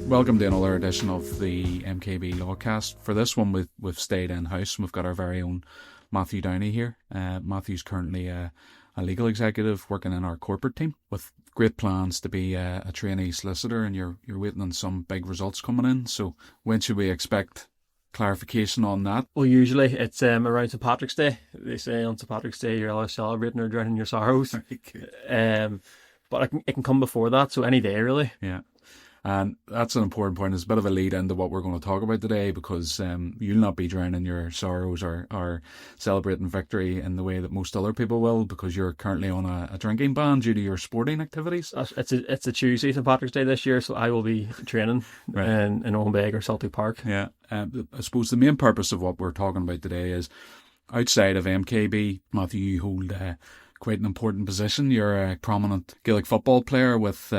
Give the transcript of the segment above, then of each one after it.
Welcome to another edition of the MKB Lawcast. For this one, we've stayed in-house and we've got our very own Matthew Downey here. Matthew's currently a legal executive working in our corporate team with great plans to be a trainee solicitor, and you're waiting on some big results coming in. So when should we expect clarification on that? Well, usually it's around St Patrick's Day. They say on St Patrick's Day you're always celebrating or drowning your sorrows. Very good. But it can come before that, so any day really. Yeah. And that's an important point. It's a bit of a lead into what we're going to talk about today, because you'll not be drowning your sorrows or celebrating victory in the way that most other people will, because you're currently on a drinking ban due to your sporting activities. It's a Tuesday, St Patrick's Day this year, so I will be training in Owenbeg or Celtic Park. Yeah. I suppose the main purpose of what we're talking about today is, outside of MKB, Matthew, you hold quite an important position. You're a prominent Gaelic football player with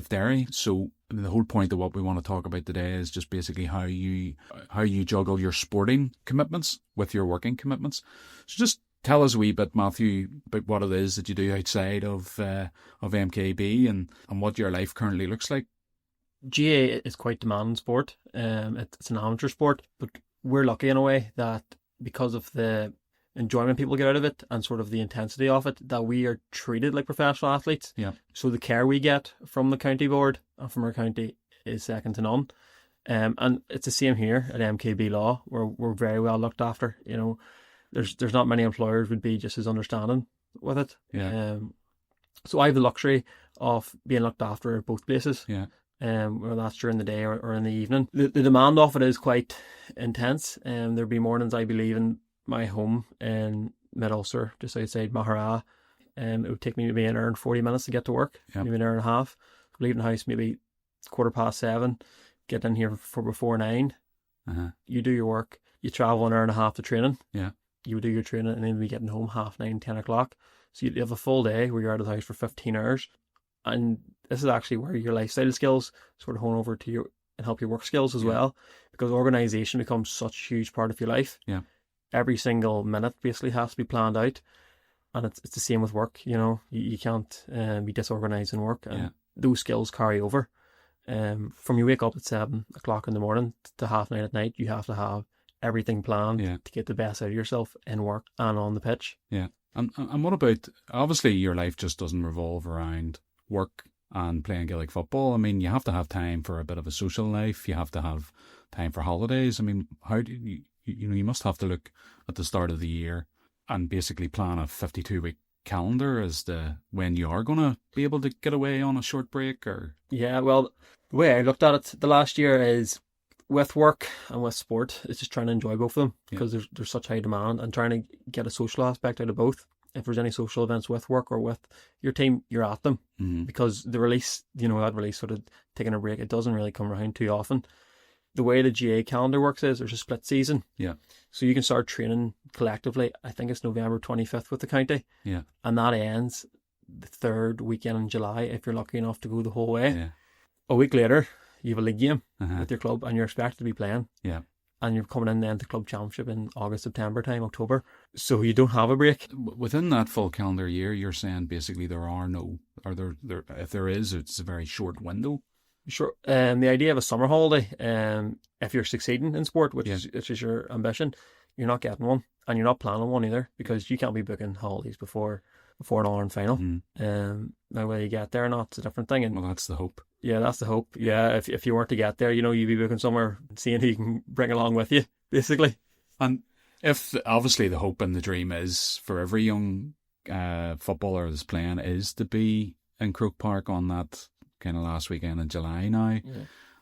Derry. So the whole point of what we want to talk about today is just basically how you juggle your sporting commitments with your working commitments. So just tell us a wee bit, Matthew, about what it is that you do outside of MKB and what your life currently looks like. GAA is quite demanding sport. It's an amateur sport, but we're lucky in a way that because of the enjoyment people get out of it and sort of the intensity of it, that we are treated like professional athletes. Yeah. So the care we get from the county board and from our county is second to none. And it's the same here at MKB Law. We're very well looked after. You know, there's not many employers would be just as understanding with it. Yeah. So I have the luxury of being looked after at both places. Yeah. Whether that's during the day or in the evening. The demand of it is quite intense. There'll be mornings I be leaving my home in Mid-Ulster, just outside Mahara. It would take me maybe an hour and 40 minutes to get to work, maybe an hour and a half. Leaving the house maybe 7:15, get in here for before 9. You do your work, you travel an hour and a half to training. Yeah. You would do your training and then be getting home 9:30, 10 o'clock. So you have a full day where you're out of the house for 15 hours. And this is actually where your lifestyle skills sort of hone over to you and help your work skills as well, because organisation becomes such a huge part of your life. Yeah. Every single minute basically has to be planned out, and it's the same with work. You know, you can't be disorganised in work, and those skills carry over. From you wake up at 7 o'clock in the morning to 9:30 at night, you have to have everything planned to get the best out of yourself in work and on the pitch. Yeah. And what about, obviously your life just doesn't revolve around work and playing Gaelic football. I mean, you have to have time for a bit of a social life. You have to have time for holidays. I mean, how do you must have to look at the start of the year and basically plan a 52-week calendar as to when you are going to be able to get away on a short break. Or well, the way I looked at it the last year is, with work and with sport, it's just trying to enjoy both of them, because there's such high demand, and trying to get a social aspect out of both. If there's any social events with work or with your team, you're at them, because the release, that release, sort of taking a break, it doesn't really come around too often. The way the GAA calendar works is there's a split season. Yeah. So you can start training collectively, I think it's November 25th with the county. Yeah. And that ends the third weekend in July if you're lucky enough to go the whole way. Yeah. A week later, you have a league game with your club and you're expected to be playing. Yeah. And you're coming in then to club championship in August, September time, October. So you don't have a break. Within that full calendar year, you're saying basically there are no, or there if there is, it's a very short window. Sure. The idea of a summer holiday, if you're succeeding in sport, which is your ambition, you're not getting one, and you're not planning one either, because you can't be booking holidays before an All-Ireland final. Now whether you get there or not, it's a different thing. And well, that's the hope. Yeah, that's the hope. Yeah, if you weren't to get there, you'd be booking somewhere, seeing who you can bring along with you, basically. And if obviously the hope and the dream is for every young footballer that's playing is to be in Croke Park on that kind of last weekend in July now,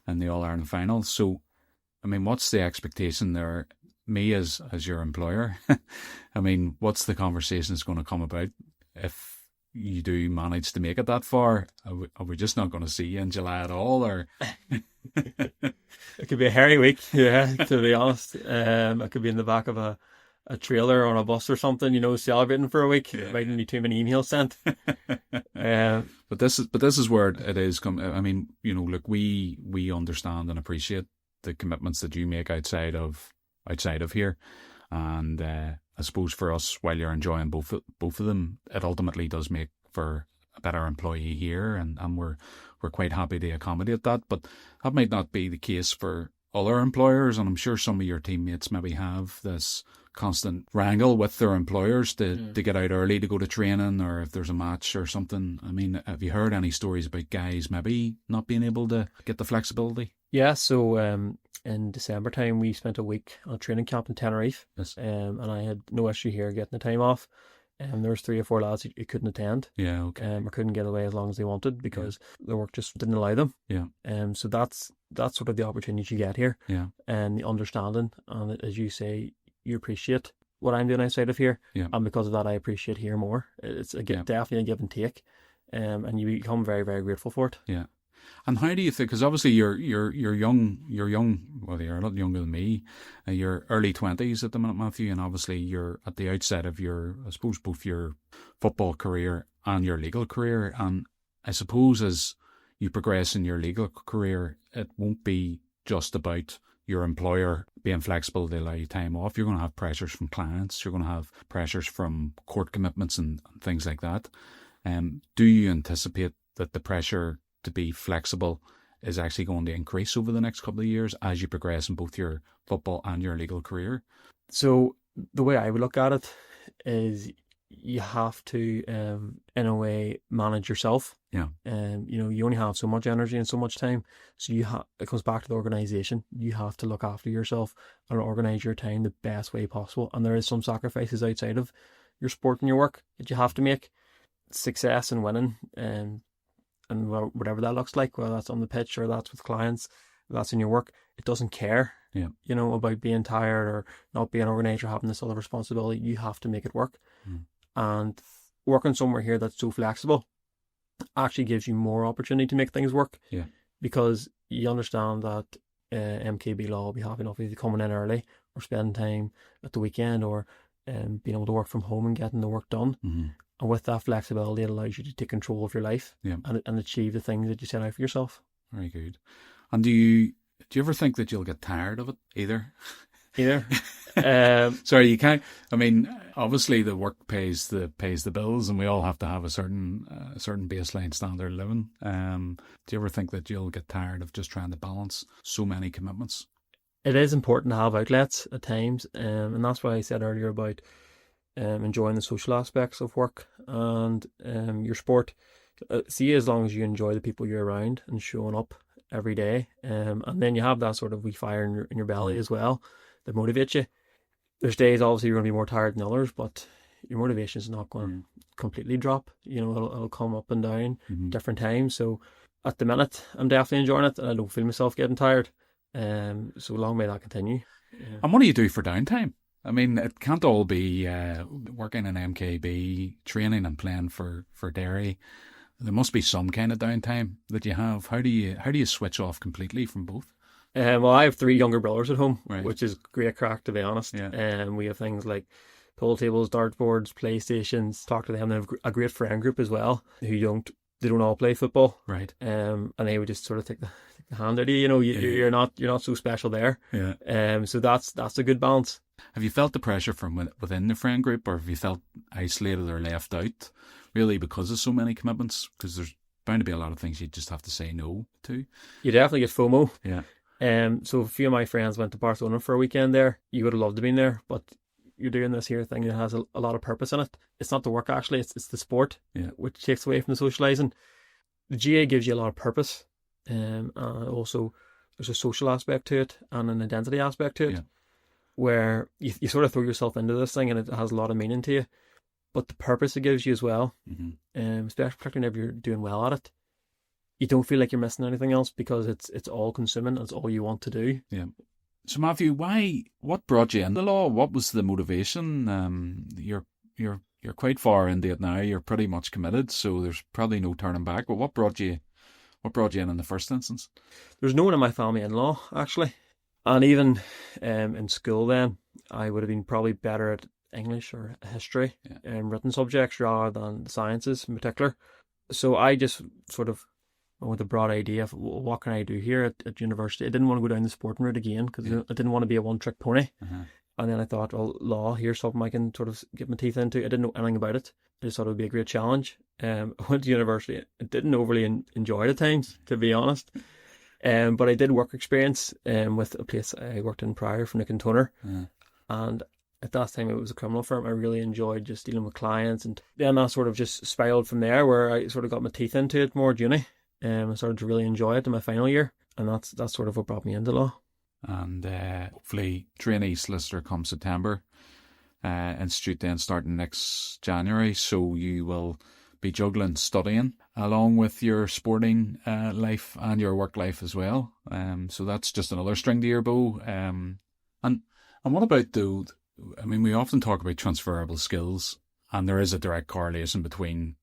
in the All-Ireland final. So, I mean, what's the expectation there? Me as your employer, I mean, what's the conversation that's going to come about if you do manage to make it that far? Are we just not going to see you in July at all, or? It could be a hairy week, to be honest. I could be in the back of a trailer on a bus or something, celebrating for a week. Might need too many emails sent. But this is where it is. I mean, look, we understand and appreciate the commitments that you make outside of here, and I suppose for us, while you're enjoying both of them, it ultimately does make for a better employee here, and we're quite happy to accommodate that. But that might not be the case for other employers, and I'm sure some of your teammates maybe have this constant wrangle with their employers to get out early to go to training, or if there's a match or something. I mean, have you heard any stories about guys maybe not being able to get the flexibility? Yeah, so in December time, we spent a week on a training camp in Tenerife. Yes. And I had no issue here getting the time off. There was 3 or 4 lads who couldn't attend. Yeah, okay. Or couldn't get away as long as they wanted because their work just didn't allow them. Yeah. So that's sort of the opportunity you get here. Yeah. And the understanding, and as you say, you appreciate what I'm doing outside of here. Yeah. And because of that, I appreciate here more. It's definitely a give and take. And you become very, very grateful for it. Yeah. And how do you think? Because obviously you're young. Well, you're a lot younger than me. You're early 20s at the minute, Matthew, and obviously you're at the outset of your, I suppose, both your football career and your legal career. And I suppose as you progress in your legal career, it won't be just about your employer being flexible to allow you time off. You're going to have pressures from clients. You're going to have pressures from court commitments and things like that. Do you anticipate that the pressure to be flexible is actually going to increase over the next couple of years as you progress in both your football and your legal career? So the way I would look at it is you have to, in a way, manage yourself. Yeah. You only have so much energy and so much time. So it comes back to the organisation. You have to look after yourself and organise your time the best way possible. And there is some sacrifices outside of your sport and your work that you have to make. Success and winning, and whatever that looks like, whether that's on the pitch or that's with clients, that's in your work, it doesn't care, about being tired or not being organised or having this other responsibility. You have to make it work. And working somewhere here that's so flexible actually gives you more opportunity to make things work, because you understand that MKB law will be happy enough with you coming in early or spending time at the weekend or being able to work from home and getting the work done. And with that flexibility, it allows you to take control of your life and achieve the things that you set out for yourself. Very good. And do you ever think that you'll get tired of it either? Sorry, you can't. I mean, obviously the work pays the bills, and we all have to have a certain baseline standard of living. Do you ever think that you'll get tired of just trying to balance so many commitments? It is important to have outlets at times, and that's why I said earlier about enjoying the social aspects of work and your sport. See, as long as you enjoy the people you're around and showing up every day, and then you have that sort of wee fire in your belly as well that motivates you. There's days obviously you're going to be more tired than others, but your motivation is not going to completely drop. It'll come up and down different times. So at the minute, I'm definitely enjoying it, and I don't feel myself getting tired. So long may that continue. And what do you do for downtime? I mean, it can't all be working in MKB, training and playing for Derry. There must be some kind of downtime that you have. How do you switch off completely from both? Well, I have 3 younger brothers at home, right, which is great crack, to be honest. Yeah. We have things like pool tables, dartboards, PlayStations. Talk to them. They have a great friend group as well they don't all play football. Right. And they would just sort of take the hand out of you. You're not so special there. Yeah. So that's a good balance. Have you felt the pressure from within the friend group, or have you felt isolated or left out, really, because of so many commitments? Because there's bound to be a lot of things you just have to say no to. You definitely get FOMO. Yeah. So a few of my friends went to Barcelona for a weekend there. You would have loved to have been there, but you're doing this here thing that has a lot of purpose in it. It's not the work, actually. It's the sport, which takes away from the socialising. The GAA gives you a lot of purpose. And also there's a social aspect to it and an identity aspect to it, where you sort of throw yourself into this thing and it has a lot of meaning to you. But the purpose it gives you as well, especially particularly if you're doing well at it, you don't feel like you're missing anything else because it's all consuming. It's all you want to do. Yeah. So Matthew, what brought you into law? What was the motivation? You're quite far into it now. You're pretty much committed, so there's probably no turning back. But what brought you in the first instance? There's no one in my family in law, actually. And even in school then, I would have been probably better at English or history and written subjects rather than the sciences in particular. So I just sort of went with a broad idea of what can I do here at university. I didn't want to go down the sporting route again because I didn't want to be a one-trick pony. And then I thought, well, law, here's something I can sort of get my teeth into. I didn't know anything about it. I just thought it would be a great challenge. I went to university. I didn't overly enjoy it at times, to be honest. But I did work experience with a place I worked in prior, from Nick and Toner. And at that time, it was a criminal firm. I really enjoyed just dealing with clients. And then that sort of just spiraled from there, where I sort of got my teeth into it more at uni. I started to really enjoy it in my final year. And that's sort of what brought me into law. And hopefully trainee solicitor come September. Institute then starting next January. So you will be juggling studying along with your sporting life and your work life as well. So that's just another string to your bow. And what about we often talk about transferable skills, and there is a direct correlation between,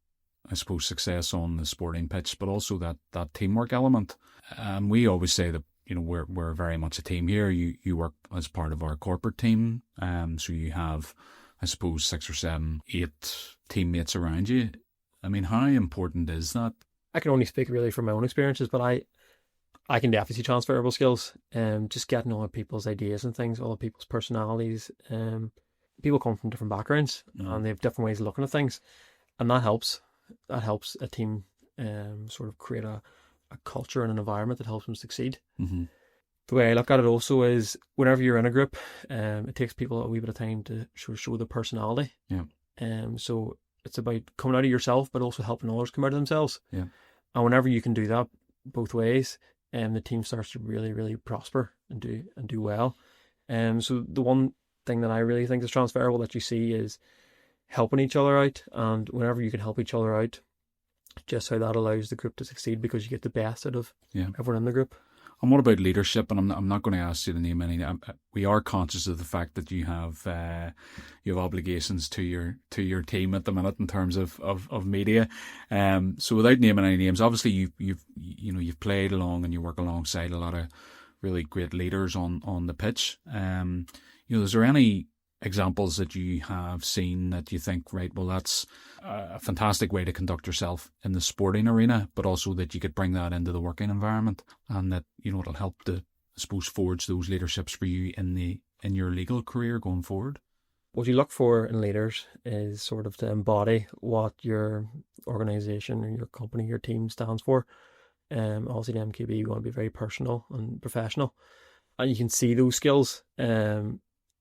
I suppose, success on the sporting pitch, but also that teamwork element. And we always say that, we're very much a team here. You work as part of our corporate team. So you have, I suppose, 6 or 7, 8 teammates around you. How important is that? I can only speak really from my own experiences, but I can definitely see transferable skills. Just getting all people's ideas and things, all people's personalities. People come from different backgrounds and they have different ways of looking at things, and that helps. That helps a team sort of create a culture and an environment that helps them succeed. Mm-hmm. The way I look at it also is, whenever you're in a group, it takes people a wee bit of time to show their personality. Yeah. So it's about coming out of yourself, but also helping others come out of themselves. Yeah. And whenever you can do that both ways, the team starts to really, really prosper and do well. So the one thing that I really think is transferable that you see is helping each other out. And whenever you can help each other out, just how that allows the group to succeed, because you get the best out of everyone in the group. And what about leadership? And I'm not going to ask you to name any. We are conscious of the fact that you have obligations to your team at the minute in terms of media. So without naming any names, obviously you've played along and you work alongside a lot of really great leaders on the pitch. Is there any examples that you have seen that you think, right, well, that's a fantastic way to conduct yourself in the sporting arena, but also that you could bring that into the working environment, and that it'll help to, I suppose, forge those leaderships for you in your legal career going forward? What you look for in leaders is sort of to embody what your organisation or your company, your team stands for. Obviously, the MKB, you want to be very personal and professional, and you can see those skills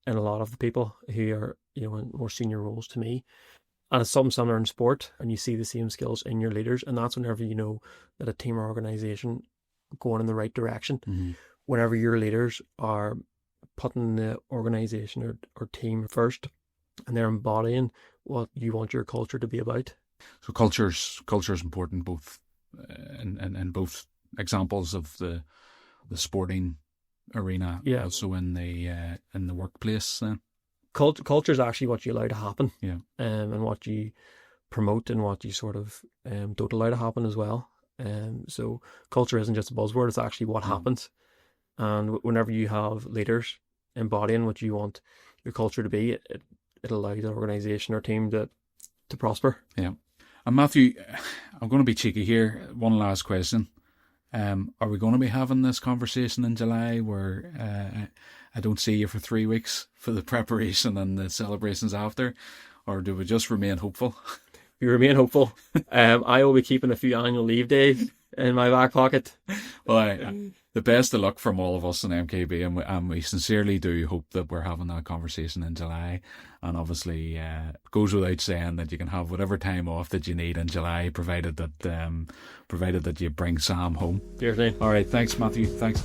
in a lot of the people who are in more senior roles to me. And it's something similar in sport, and you see the same skills in your leaders, and that's whenever you know that a team or organisation going in the right direction. Mm-hmm. Whenever your leaders are putting the organisation or team first, and they're embodying what you want your culture to be about. So culture is important, both in both examples of the sporting arena, also in the workplace. Culture is actually what you allow to happen, and what you promote and what you sort of don't allow to happen as well. So culture isn't just a buzzword; it's actually what happens. And whenever you have leaders embodying what you want your culture to be, it allows an organisation or team to prosper. Yeah. And Matthew, I'm going to be cheeky here. One last question. Are we going to be having this conversation in July where I don't see you for 3 weeks for the preparation and the celebrations after? Or do we just remain hopeful? We remain hopeful. I will be keeping a few annual leave days in my back pocket. Well, the best of luck from all of us in MKB, and we sincerely do hope that we're having that conversation in July. And obviously, it goes without saying that you can have whatever time off that you need in July, provided that you bring Sam home. Cheers, Ian. All right, thanks, Matthew. Thanks.